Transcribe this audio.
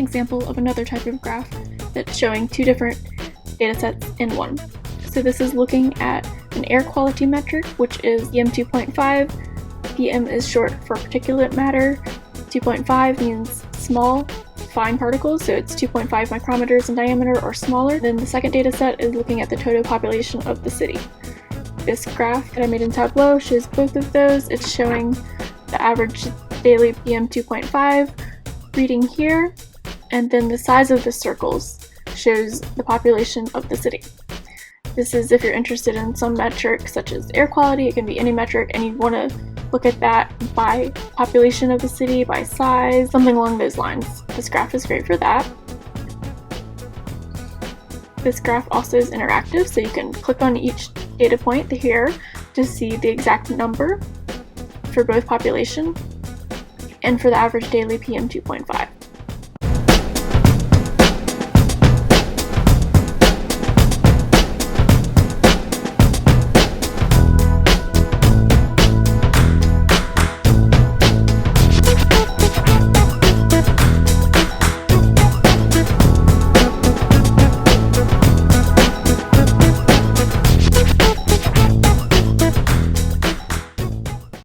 example of another type of graph that's showing two different data sets in one. So this is looking at an air quality metric, which is PM2.5. PM is short for particulate matter. 2.5 means small, fine particles, so it's 2.5 micrometers in diameter or smaller. Then the second data set is looking at the total population of the city. This graph that I made in Tableau shows both of those. It's showing the average daily PM2.5 reading here, and then the size of the circles shows the population of the city. This is if you're interested in some metric such as air quality. It can be any metric, and you want to look at that by population of the city, by size, something along those lines. This graph is great for that. This graph also is interactive, so you can click on each data point here to see the exact number for both population and for the average daily PM2.5.